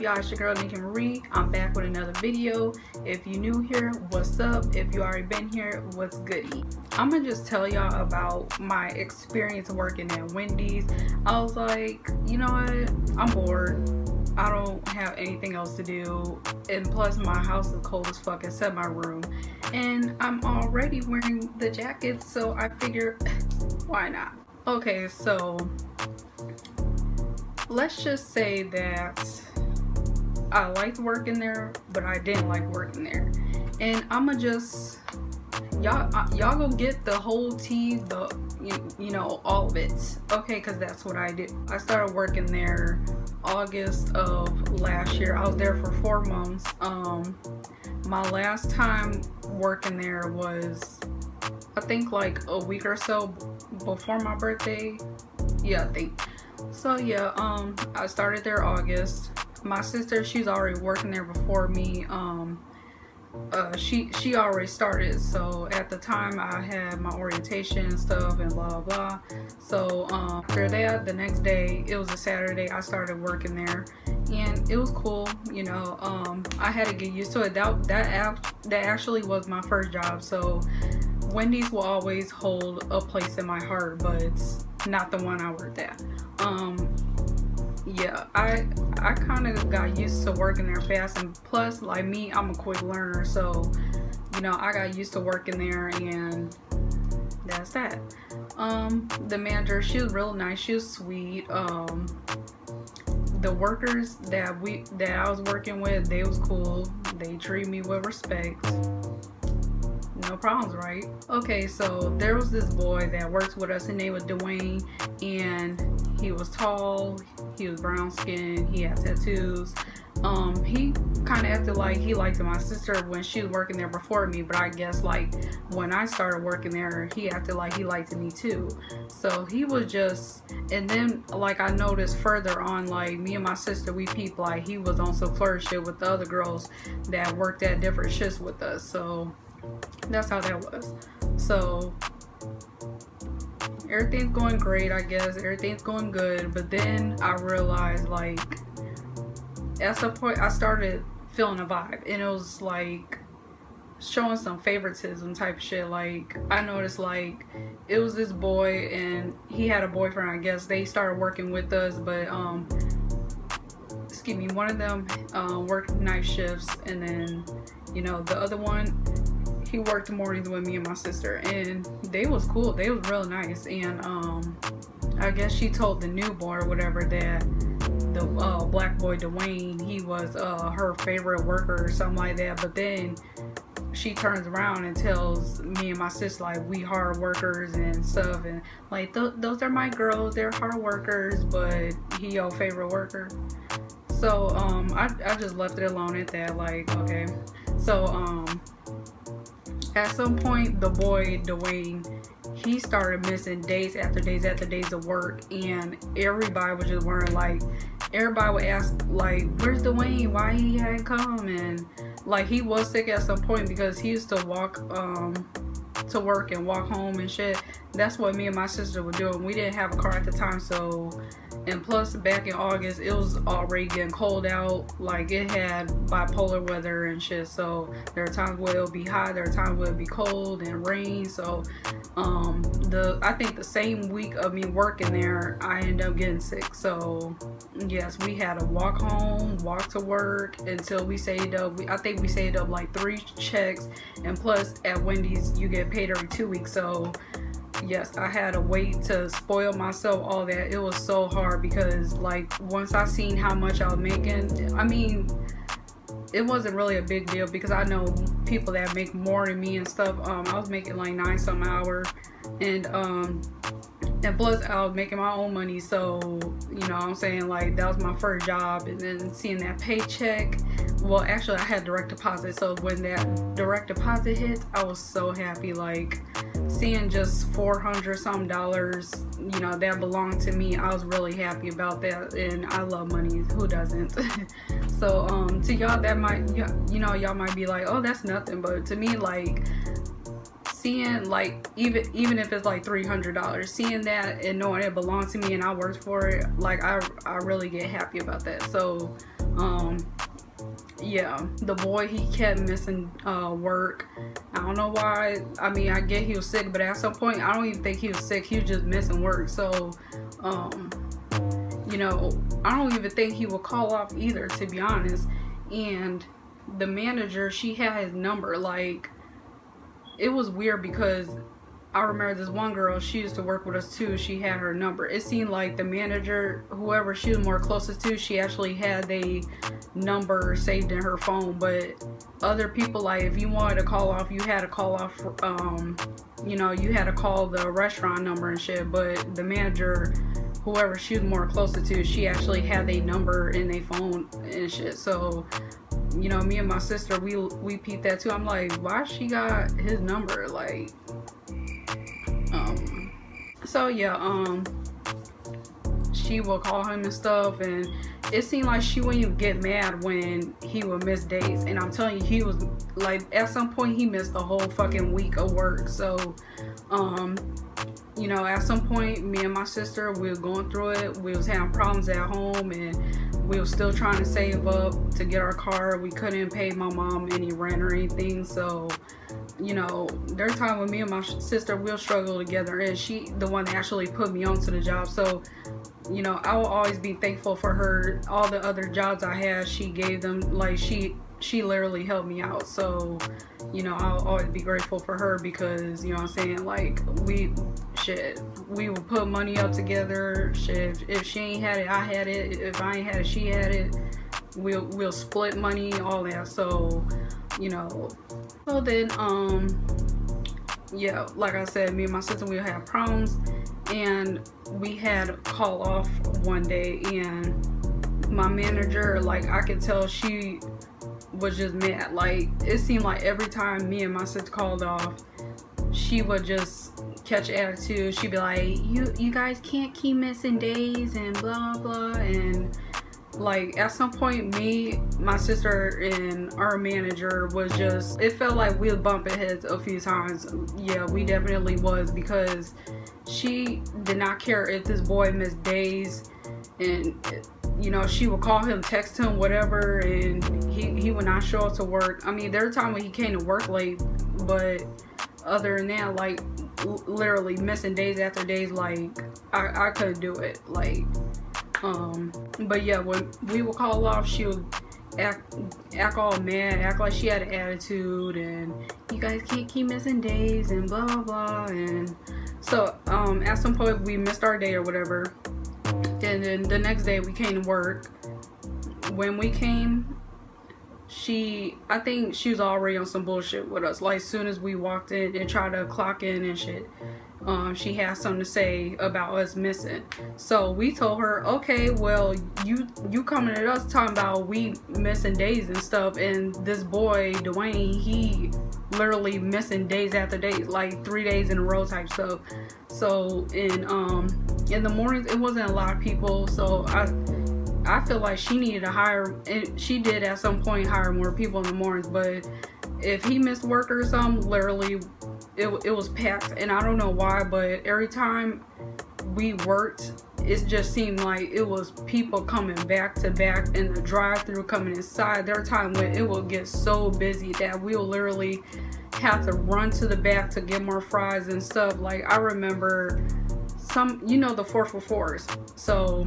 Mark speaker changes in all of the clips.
Speaker 1: y'all? It's your girl Nikki. I'm back with another video. If you new here, what's up? If you already been here, what's goody? I'm gonna just tell y'all about my experience working at Wendy's. I was like, you know what? I'm bored. I don't have anything else to do, and plus my house is cold as fuck except my room, and I'm already wearing the jacket, so I figured why not? Okay, so let's just say that I liked working there, but I didn't like working there. And I'ma just y'all go get the whole tea, you know, all of it, okay? Because that's what I did. I started working there August of last year. I was there for 4 months. My last time working there was, I think, like a week or so before my birthday. Yeah, I think so. Yeah, I started there August. My sister, she's already working there before me. She already started, so at the time I had my orientation and stuff and blah blah. So after that, the next day, it was a Saturday, I started working there, and it was cool, you know. I had to get used to it. That actually was my first job, so Wendy's will always hold a place in my heart, but it's not the one I worked at. Yeah, I kind of got used to working there fast, and plus, like me, I'm a quick learner, so you know, I got used to working there, and that's that. The manager, she was real nice, she was sweet. The workers that I was working with, they was cool. They treated me with respect. No problems, right? Okay, so there was this boy that works with us. His name was Dwayne, and he was tall, he was brown skinned, he had tattoos. He kind of acted like he liked my sister when she was working there before me, but I guess like when I started working there, he acted like he liked me too. So he was just, and then like I noticed further on, like me and my sister, we peeped like he was on some flirt shit with the other girls that worked at different shifts with us. So that's how that was. So everything's going great, I guess. Everything's going good. But then I realized, like, at some point I started feeling a vibe, and it was like showing some favoritism type of shit. Like I noticed, like, it was this boy and he had a boyfriend, I guess. They started working with us, but excuse me, one of them worked night shifts, and then, you know, the other one, he worked mornings with me and my sister, and they was cool. They was real nice. And I guess she told the new boy or whatever that the black boy Dwayne, he was her favorite worker or something like that. But then she turns around and tells me and my sister, like, we hard workers and stuff, and like those are my girls, they're hard workers, but he your favorite worker. So I just left it alone at that. Like, okay. So at some point, the boy Dwayne, he started missing days after days after days of work, and everybody was just wondering, like, everybody would ask, like, where's Dwayne? Why he hadn't come? And like, he was sick at some point because he used to walk to work and walk home and shit. That's what me and my sister were doing. We didn't have a car at the time, so, and plus back in August it was already getting cold out. Like, it had bipolar weather and shit, so there are times where it'll be hot, there are times where it'll be cold and rain. So I think the same week of me working there, I ended up getting sick. So yes, we had to walk home, walk to work until we saved up. I think we saved up like 3 checks, and plus at Wendy's you get paid every 2 weeks. So yes, I had to wait to spoil myself, all that. It was so hard because, like, once I seen how much I was making, I mean, it wasn't really a big deal because I know people that make more than me and stuff. I was making like 9 some hour, and plus I was making my own money, so, you know what I'm saying, like, that was my first job. And then seeing that paycheck, well, actually I had direct deposit, so when that direct deposit hit, I was so happy. Like, seeing just $400 some, you know, that belonged to me, I was really happy about that. And I love money, who doesn't? So to y'all that might, you know, y'all might be like, oh, that's nothing, but to me, like, seeing, like, even if it's like $300, seeing that and knowing it belongs to me and I worked for it, like, I really get happy about that. So Yeah, the boy, he kept missing work. I don't know why. I mean, I get he was sick, but at some point I don't even think he was sick. He was just missing work. So you know, I don't even think he would call off either, to be honest. And the manager, she had his number. Like, it was weird because I remember this one girl, she used to work with us too, she had her number. It seemed like the manager, whoever she was more closest to, she actually had a number saved in her phone. But other people, like, if you wanted to call off, you had to call off, you know, you had to call the restaurant number and shit. But the manager, whoever she was more closer to, she actually had a number in their phone and shit. So, you know, me and my sister, we peeped that too. I'm like, why she got his number? Like, so yeah, she would call him and stuff, and it seemed like she wouldn't even get mad when he would miss days. And I'm telling you, he was like, at some point he missed a whole fucking week of work. So you know, at some point, me and my sister, we were going through it. We was having problems at home, and we were still trying to save up to get our car. We couldn't pay my mom any rent or anything. So, you know, there's time when me and my sister, we'll struggle together, and she, the one that actually put me onto the job. So, you know, I will always be thankful for her. All the other jobs I had, she gave them, like, she literally helped me out. So, you know, I'll always be grateful for her, because, you know what I'm saying, like, we would put money up together. Shit, if she ain't had it, I had it. If I ain't had it, she had it. We'll split money, all that. So, you know, so then yeah, like I said, me and my sister, we had problems, and we had a call off one day, and my manager, like, I could tell she was just mad. Like, it seemed like every time me and my sister called off, she would just catch attitude. She'd be like, you guys can't keep missing days and blah blah. And like, at some point, me, my sister, and our manager was just, it felt like we were bumping heads a few times. Yeah, we definitely was, because she did not care if this boy missed days, and you know, she would call him, text him, whatever, and he would not show up to work. I mean, there were times when he came to work late, but other than that, like, literally missing days after days, like, I couldn't do it. Like, but yeah, when we would call off, she would act all mad, act like she had an attitude, and you guys can't keep missing days and blah blah blah. And so at some point we missed our day or whatever, and then the next day we came to work. When we came, I think she was already on some bullshit with us. Like, as soon as we walked in and tried to clock in and shit, she had something to say about us missing. So we told her, okay, well, you coming at us talking about we missing days and stuff, and this boy Dwayne, he literally missing days after days, like 3 days in a row type stuff. So in the mornings, it wasn't a lot of people, so I feel like she needed to hire, and she did at some point hire more people in the mornings. But if he missed work or something, literally it was packed. And I don't know why, but every time we worked, it just seemed like it was people coming back to back, and the drive-through coming inside. There were times when it would get so busy that we would literally have to run to the back to get more fries and stuff. Like, I remember some, you know, the 4 for 4s. So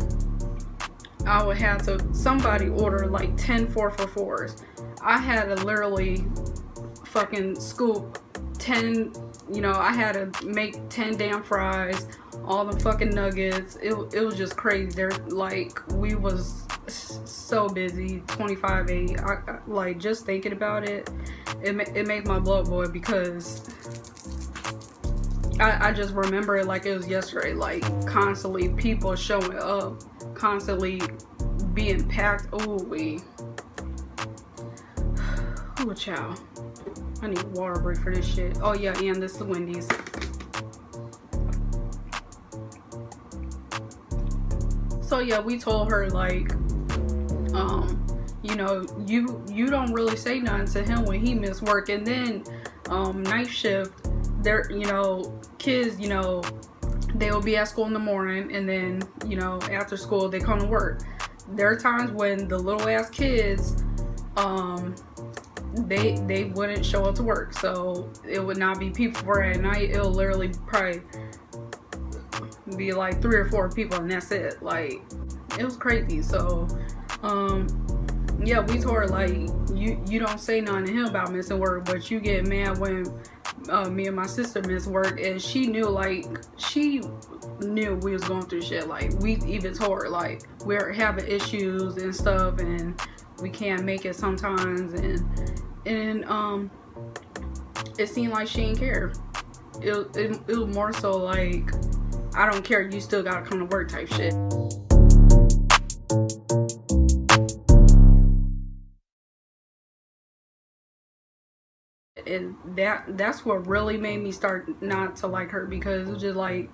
Speaker 1: I would have to, somebody order like 10 4 for 4s. I had to literally fucking scoop 10, you know, I had to make 10 damn fries, all the fucking nuggets. It was just crazy. There, like, we was so busy 25/8. I like, just thinking about it, it made my blood boil, because I just remember it like it was yesterday. Like, constantly people showing up, constantly being packed. Ooh, child. I need a water break for this shit. Oh yeah, and this is Wendy's. So yeah, we told her, like, you know, you don't really say nothing to him when he missed work. And then night shift, there, you know, kids, you know, they will be at school in the morning, and then, you know, after school they come to work. there are times when the little ass kids, they wouldn't show up to work, so it would not be people for at night. It'll literally probably be like 3 or 4 people, and that's it. Like, it was crazy. So yeah, we told her, like, you don't say nothing to him about missing work, but you get mad when me and my sister missed work. And she knew we was going through shit. Like, we even told her, like, we're having issues and stuff, and we can't make it sometimes, and it seemed like she didn't care. It was more so like, I don't care, you still gotta come to work type shit. And that's what really made me start not to like her, because it was just like,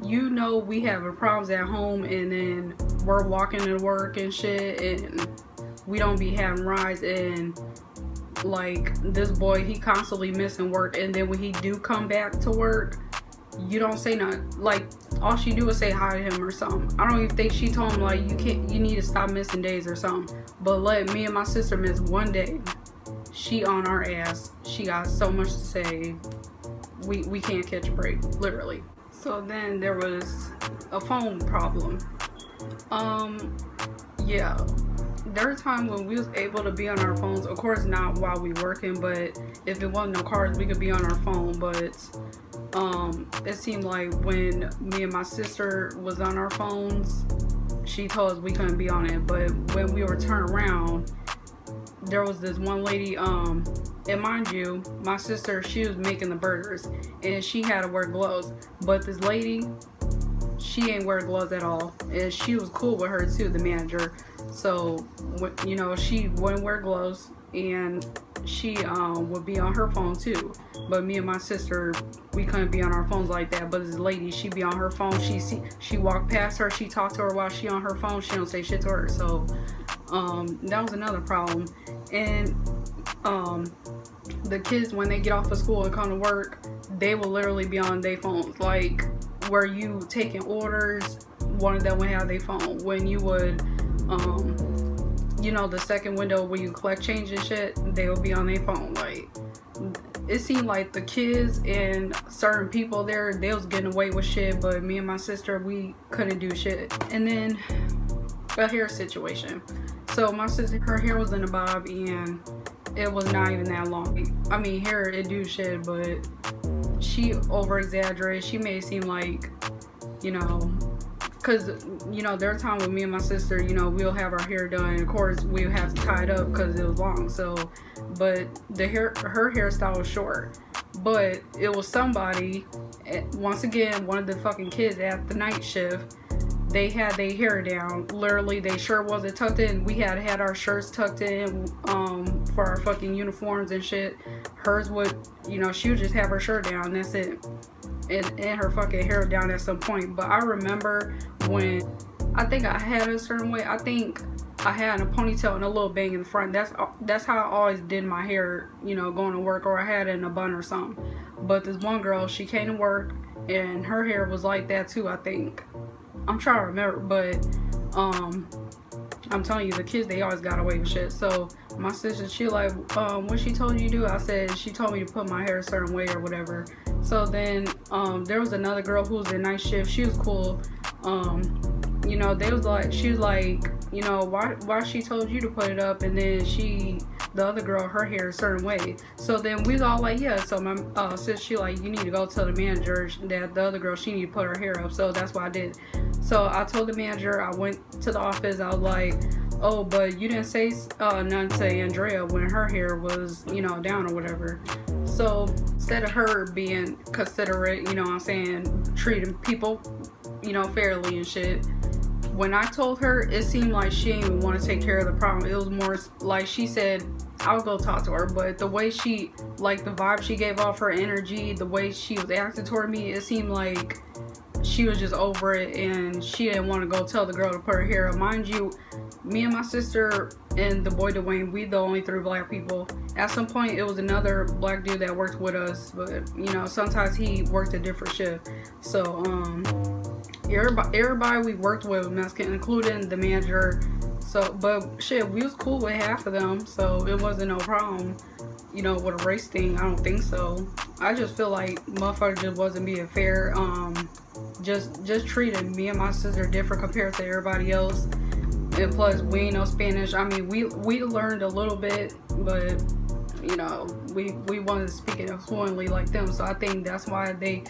Speaker 1: you know, we having problems at home, and then we're walking to work and shit, and we don't be having rides, and like, this boy, he constantly missing work, and then when he do come back to work, you don't say nothing. Like, all she do is say hi to him or something. I don't even think she told him, like, you need to stop missing days or something. But let me and my sister miss one day, she on our ass. She got so much to say. We can't catch a break, literally. So then there was a phone problem. Yeah, there were times when we was able to be on our phones. Of course, not while we working, but if it wasn't no cars, we could be on our phone. But it seemed like when me and my sister was on our phones, she told us we couldn't be on it. But when we were turned around, there was this one lady, and mind you, my sister, she was making the burgers, and she had to wear gloves. But this lady, she ain't wear gloves at all, and she was cool with her too, the manager. So, you know, she wouldn't wear gloves, and she would be on her phone too. But me and my sister, we couldn't be on our phones like that. But this lady, she be on her phone. She walked past her, she talked to her while she on her phone. She don't say shit to her. So that was another problem. And the kids, when they get off of school and come to work, they will literally be on their phones. Like, where you taking orders, one of them would have their phone. When you would you know, the second window where you collect change and shit, they will be on their phone. Like, it seemed like the kids and certain people there, they was getting away with shit, but me and my sister, we couldn't do shit. And then a hair situation. So my sister, her hair was in a bob, and it was not even that long. I mean, hair, it do shit, but she over exaggerated. She made it seem like, you know, because, you know, there are times with me and my sister, you know, we'll have our hair done. Of course, we'll have to tie it up because it was long. So, but her hairstyle was short. But it was somebody, once again, one of the fucking kids at the night shift. They had their hair down. Literally, their shirt wasn't tucked in. We had our shirts tucked in for our fucking uniforms and shit. Hers would, you know, she would just have her shirt down. That's it. And her fucking hair down at some point. But I remember when I think I had a certain way. I think I had a ponytail and a little bang in the front. That's how I always did my hair, you know, going to work, or I had it in a bun or something. But this one girl, she came to work and her hair was like that too, I think. I'm trying to remember, but I'm telling you, the kids, they always got away with shit. So my sister, she like, what she told you to do? I said, she told me to put my hair a certain way or whatever. So then there was another girl who was in night shift. She was cool. You know, they was like, she was like, you know, why she told you to put it up? And then the other girl, her hair a certain way. So then we was all like, yeah. So my sis, she like, you need to go tell the manager that the other girl, she need to put her hair up. So that's what I did. So I told the manager, I went to the office, I was like, oh, but you didn't say nothing to Andrea when her hair was, you know, down or whatever. So instead of her being considerate, you know what I'm saying, treating people, you know, fairly and shit, when I told her, it seemed like she didn't even want to take care of the problem. It was more like she said, I'll go talk to her. But the way she, like the vibe she gave off, her energy, the way she was acting toward me, it seemed like she was just over it and she didn't want to go tell the girl to put her hair up. Mind you, me and my sister and the boy Dwayne, we the only 3 black people. At some point, it was another black dude that worked with us, but you know, sometimes he worked a different shift. So everybody we worked with was Mexican, including the manager. So, but shit, we was cool with half of them, so it wasn't no problem, you know, with a race thing. I don't think so. I just feel like motherfucker just wasn't being fair. Just treated me and my sister different compared to everybody else. And plus, we ain't no Spanish. I mean, we learned a little bit, but you know, we wanted to speak it fluently like them. So I think that's why they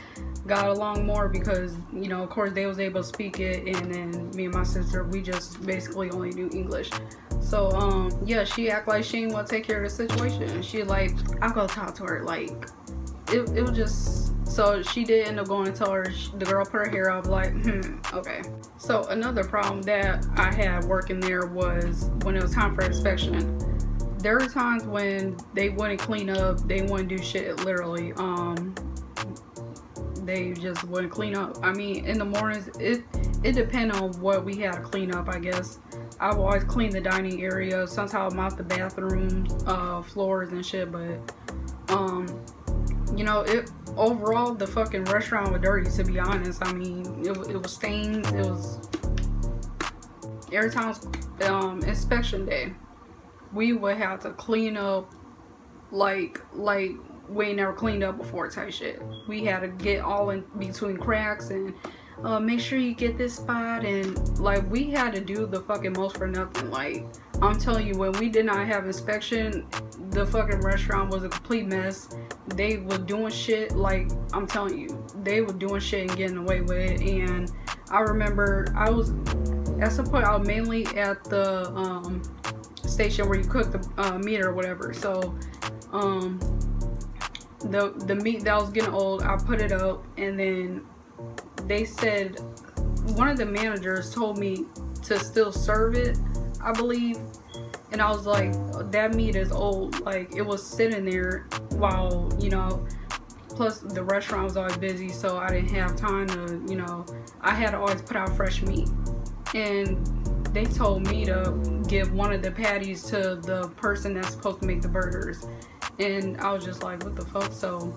Speaker 1: got along more, because you know, of course they was able to speak it, and then me and my sister, we just basically only knew English. So yeah, she act like she didn't want to take care of the situation. She like, I'll go talk to her. Like it was just, so she did end up going to tell her. The girl put her hair up. Like okay. So another problem that I had working there was when it was time for inspection. There were times when they wouldn't clean up, they wouldn't do shit, literally. They just wouldn't clean up. I mean, in the mornings, it depends on what we had to clean up, I guess. I would always clean the dining area. Sometimes I mop the bathroom floors and shit, but you know, overall the fucking restaurant was dirty, to be honest. I mean, it was stains. It was every time inspection day, we would have to clean up like we ain't never cleaned up before type shit. We had to get all in between cracks and make sure you get this spot, and like we had to do the fucking most for nothing. Like I'm telling you, when we did not have inspection, the fucking restaurant was a complete mess. They were doing shit, like I'm telling you, they were doing shit and getting away with it. And I remember I was at some point, I was mainly at the station where you cook the meat or whatever. So the meat that was getting old, I put it up, and then they said, one of the managers told me to still serve it, I believe. And I was like, that meat is old. Like, it was sitting there while, you know, plus the restaurant was always busy, so I didn't have time to, you know, I had to always put out fresh meat. And they told me to give one of the patties to the person that's supposed to make the burgers. And I was just like, what the fuck? So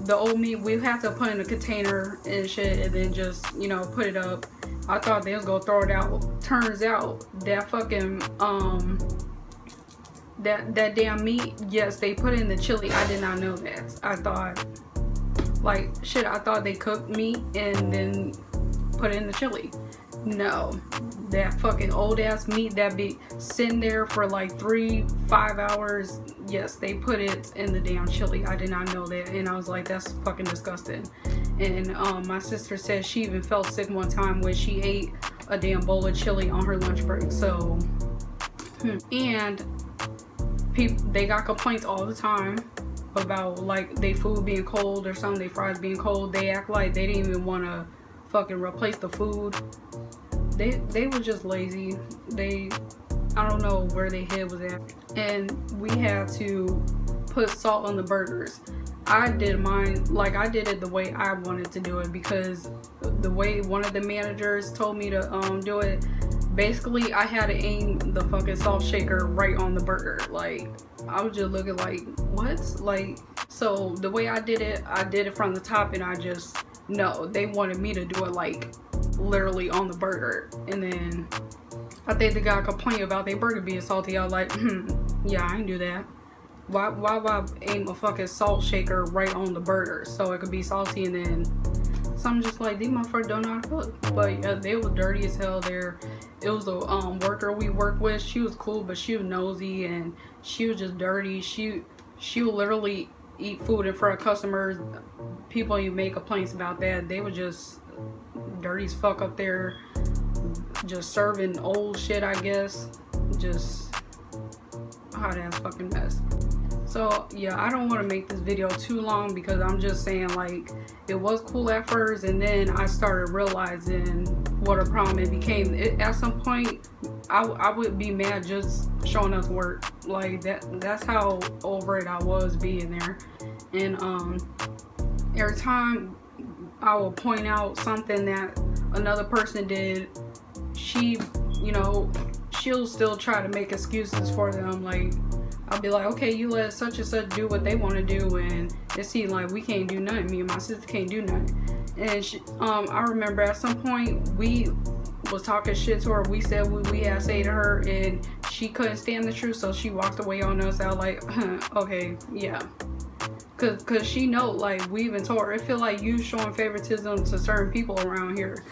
Speaker 1: the old meat, we had to put in a container and shit, and then just, you know, put it up. I thought they was gonna throw it out. Turns out that fucking that damn meat, yes, they put it in the chili. I did not know that. I thought, like, shit, I thought they cooked meat and then put it in the chili. No, that fucking old ass meat that be sitting there for like 3-5 hours, yes, they put it in the damn chili. I did not know that, and I was like, that's fucking disgusting. And my sister said she even felt sick one time when she ate a damn bowl of chili on her lunch break. So and people, they got complaints all the time about like they food being cold or something, they fries being cold. They act like they didn't even want to fucking replace the food. They were just lazy. I don't know where their head was at. And we had to put salt on the burgers. I did mine, like I did it the way I wanted to do it, because the way one of the managers told me to do it, basically I had to aim the fucking salt shaker right on the burger. Like I was just looking like, what? Like, so the way I did it from the top, and I just, no, they wanted me to do it like literally on the burger. And then I think they got a complaint about their burger being salty. I was like, yeah, I ain't do that. Why would I aim a fucking salt shaker right on the burger so it could be salty? And then so I'm just like, these motherfuckers don't know how to cook. But yeah, they were dirty as hell there. It was a worker we worked with. She was cool, but she was nosy and she was just dirty. She would literally eat food in front of customers. People, you make complaints about that. They were just dirty as fuck up there, just serving old shit, I guess. Just hot ass fucking mess. So yeah, I don't want to make this video too long, because I'm just saying, like, it was cool at first, and then I started realizing what a problem it became. At some point I would be mad just showing up to work. Like that's how over it I was being there. And every time I will point out something that another person did, she, you know, she'll still try to make excuses for them. Like, I'll be like, okay, you let such and such do what they want to do, and it seems like we can't do nothing. Me and my sister can't do nothing. And she, I remember at some point we was talking shit to her. We said what we had to say to her, and she couldn't stand the truth, so she walked away on us. I was like, okay, yeah. Cause she know, like, we even told her, it feel like you showing favoritism to certain people around here.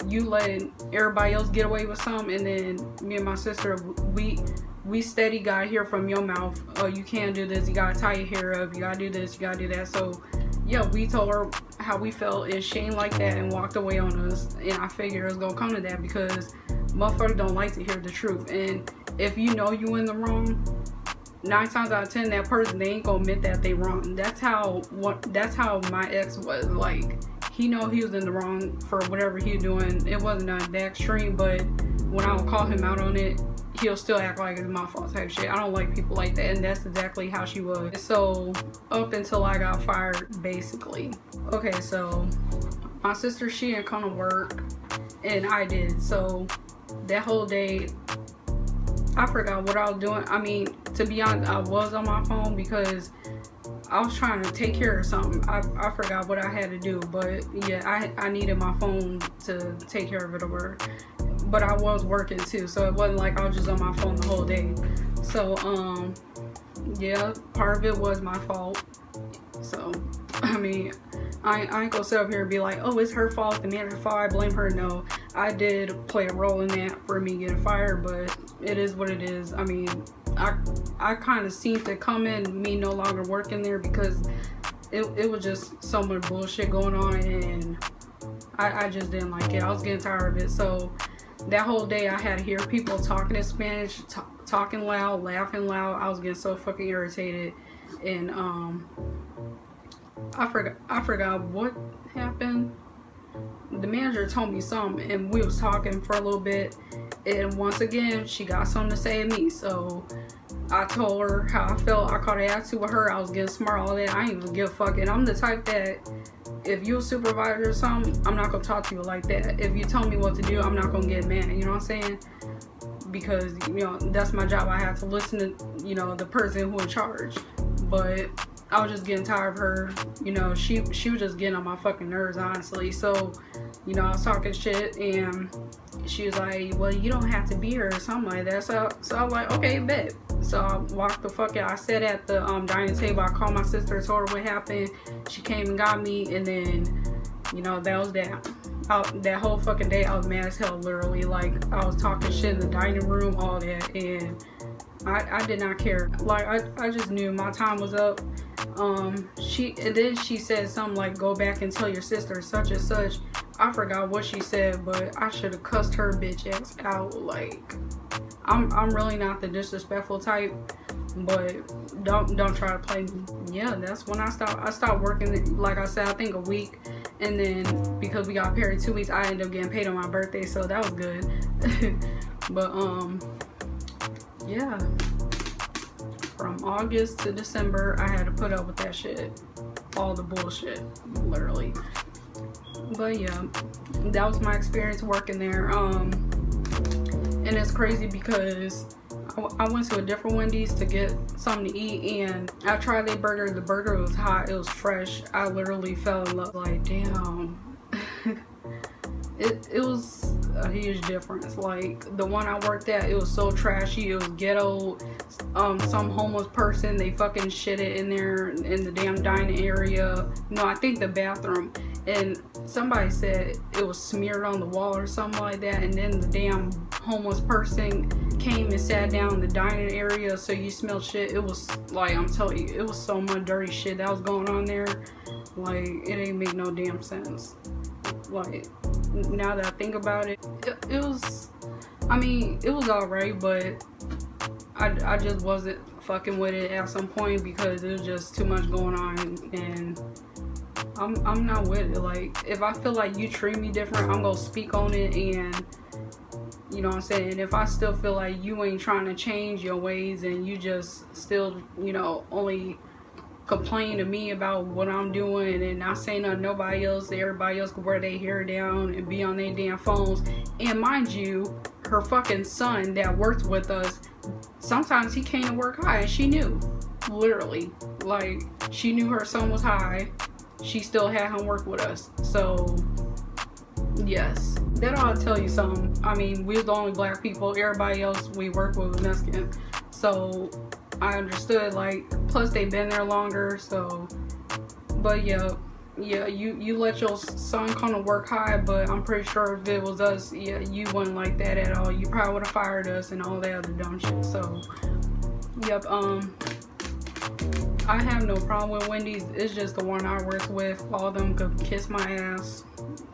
Speaker 1: You letting everybody else get away with something, and then me and my sister, we steady gotta hear from your mouth, oh, you can't do this, you gotta tie your hair up, you gotta do this, you gotta do that. So yeah, we told her how we felt, and she ain't like that and walked away on us. And I figured it was gonna come to that, because motherfuckers don't like to hear the truth. And if you know you in the wrong, 9 times out of 10 that person, they ain't gonna admit that they wrong. That's how my ex was. Like, he know he was in the wrong for whatever he was doing. It wasn't that extreme, but when I would call him out on it, he'll still act like it's my fault type shit. I don't like people like that, and that's exactly how she was. So up until I got fired, basically. Okay, so my sister, she didn't come to work, and I did. So that whole day, I forgot what I was doing. I mean, to be honest, I was on my phone because I was trying to take care of something. I forgot what I had to do, but yeah, I needed my phone to take care of it or whatever. But I was working too, so it wasn't like I was just on my phone the whole day. So yeah, part of it was my fault. So I mean, I ain't gonna sit up here and be like, oh, it's her fault, the manager's fault, I blame her. No, I did play a role in that for me getting fired, but it is what it is. I mean, I kind of seen it coming, me no longer working there, because it was just so much bullshit going on, and I just didn't like it. I was getting tired of it. So that whole day I had to hear people talking in Spanish, talking loud, laughing loud. I was getting so fucking irritated. And I forgot what happened. The manager told me something, and we was talking for a little bit, and once again she got something to say to me. So I told her how I felt. I caught an attitude with her. I was getting smart, all that. I ain't even give a fuck. And I'm the type that if you're a supervisor or something, I'm not gonna talk to you like that. If you tell me what to do, I'm not gonna get mad, you know what I'm saying? Because, you know, that's my job. I have to listen to, you know, the person who in charge. But I was just getting tired of her. You know, she was just getting on my fucking nerves, honestly. So, you know, I was talking shit, and she was like, well, you don't have to be here or something like that. So I was like, okay, bet. So I walked the fuck out. I sat at the dining table. I called my sister, told her what happened. She came and got me, and then, you know, that was that. That whole fucking day, I was mad as hell, literally. Like, I was talking shit in the dining room, all that, and I did not care. Like, I just knew my time was up. And then she said something like, go back and tell your sister such and such. I forgot what she said, but I should have cussed her bitch ass out. Like, I'm really not the disrespectful type, but don't try to play me. Yeah, that's when I stopped working. Like I said, I think a week, and then because we got paid 2 weeks, I ended up getting paid on my birthday, so that was good. But yeah, from August to December, I had to put up with that shit, all the bullshit, literally. But yeah, that was my experience working there. And it's crazy because I went to a different Wendy's to get something to eat, and I tried their burger. The burger was hot, it was fresh. I literally fell in love. Like, damn. It was a huge difference. Like, the one I worked at, it was so trashy, it was ghetto. Some homeless person, they fucking shit it in there in the damn dining area. No, I think the bathroom. And somebody said it was smeared on the wall or something like that, and then the damn homeless person came and sat down in the dining area, so you smelled shit. It was like, I'm telling you, it was so much dirty shit that was going on there. Like, it ain't make no damn sense. Like, now that I think about it, it was, I mean, it was alright, but I just wasn't fucking with it at some point because it was just too much going on, and I'm not with it. Like, if I feel like you treat me different, I'm gonna speak on it, and you know what I'm saying? And if I still feel like you ain't trying to change your ways and you just still, you know, only complain to me about what I'm doing and not saying nothing to nobody else, everybody else can wear their hair down and be on their damn phones. And mind you, her fucking son that worked with us, sometimes he came to work high, and she knew, literally. Like, she knew her son was high, she still had him work with us. So Yes, that ought to tell you something. I mean, we're the only black people. Everybody else we work with was Mexican. So I understood, like, plus they've been there longer. So, but yeah, you let your son come to work high, but I'm pretty sure if it was us, yeah, you wouldn't like that at all. You probably would have fired us and all that other dumb shit. So, yep, I have no problem with Wendy's. It's just the one I work with. All of them could kiss my ass.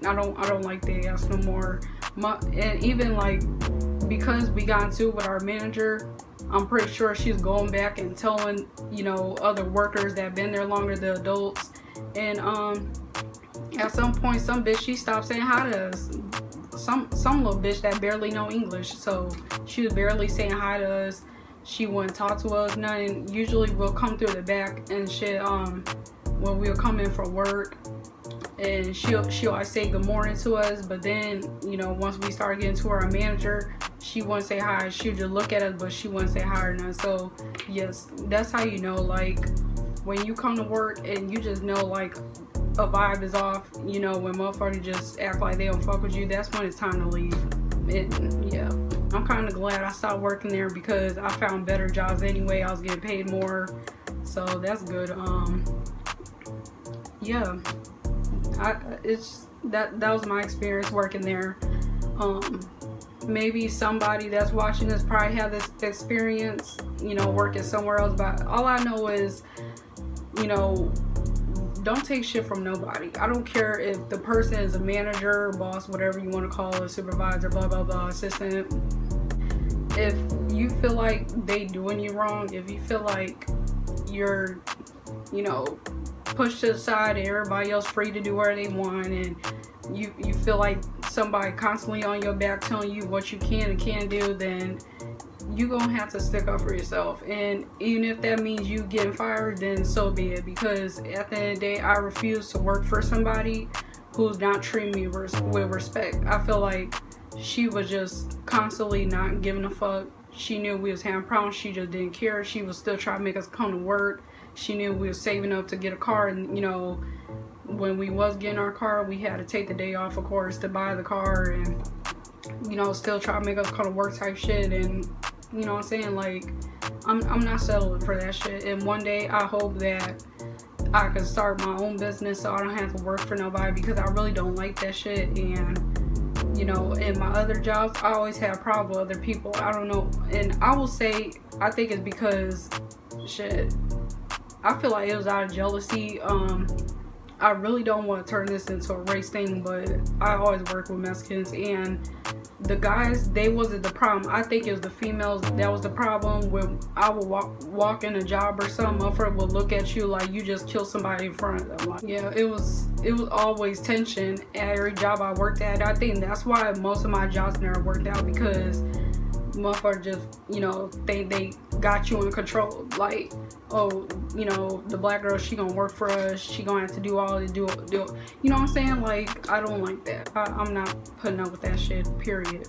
Speaker 1: I don't like the ass no more. And even like, because we got into it with our manager, I'm pretty sure she's going back and telling, you know, other workers that have been there longer, the adults. And at some point, some bitch, she stopped saying hi to us. Some little bitch that barely know English, so she was barely saying hi to us. She wouldn't talk to us, nothing. Usually we'll come through the back and shit, when we'll come in for work, and she'll always say good morning to us. But then, you know, once we started getting to our manager, she wouldn't say hi. She would just look at us, but she wouldn't say hi or nothing. So yes, that's how you know, like, when you come to work and you just know, like, a vibe is off, you know, when motherfuckers just act like they don't fuck with you, that's when it's time to leave. Yeah, I'm kind of glad I stopped working there because I found better jobs anyway. I was getting paid more, so that's good. Yeah, that was my experience working there. Maybe somebody that's watching this probably have this experience, you know, working somewhere else, but all I know is, you know, don't take shit from nobody. I don't care if the person is a manager, boss, whatever you want to call it, supervisor, blah blah blah, assistant. If you feel like they doing you wrong, if you feel like you're, you know, pushed to the side and everybody else free to do whatever they want, and you feel like somebody constantly on your back telling you what you can and can't do, then you gonna have to stick up for yourself. And even if that means you getting fired, then so be it, because at the end of the day, I refuse to work for somebody who's not treating me with respect. I feel like she was just constantly not giving a fuck. She knew we was having problems, she just didn't care. She was still trying to make us come to work. She knew we was saving up to get a car, and you know, when we was getting our car, we had to take the day off, of course, to buy the car, and you know, still try to make us come to work type shit. And you know what I'm saying, like, I'm not settling for that shit. And one day I hope that I can start my own business so I don't have to work for nobody, because I really don't like that shit. And you know, in my other jobs, I always had problems with other people. I don't know, and I will say, I think it's because shit, I feel like it was out of jealousy. I really don't want to turn this into a race thing, but I always work with Mexicans, and the guys, they wasn't the problem. I think it was the females that was the problem. When I would walk in a job or something, motherfucker would look at you like you just killed somebody in front of them. Like, yeah, it was always tension at every job I worked at. I think that's why most of my jobs never worked out, because motherfucker just, you know, they got you in control. Like, oh, you know, the black girl, she gonna work for us, she gonna have to do all the do you know what I'm saying? Like, I don't like that. I'm not putting up with that shit, period.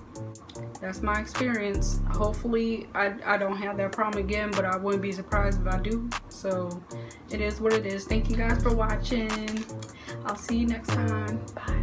Speaker 1: That's my experience. Hopefully I don't have that problem again, but I wouldn't be surprised if I do. So it is what it is. Thank you guys for watching. I'll see you next time. Bye.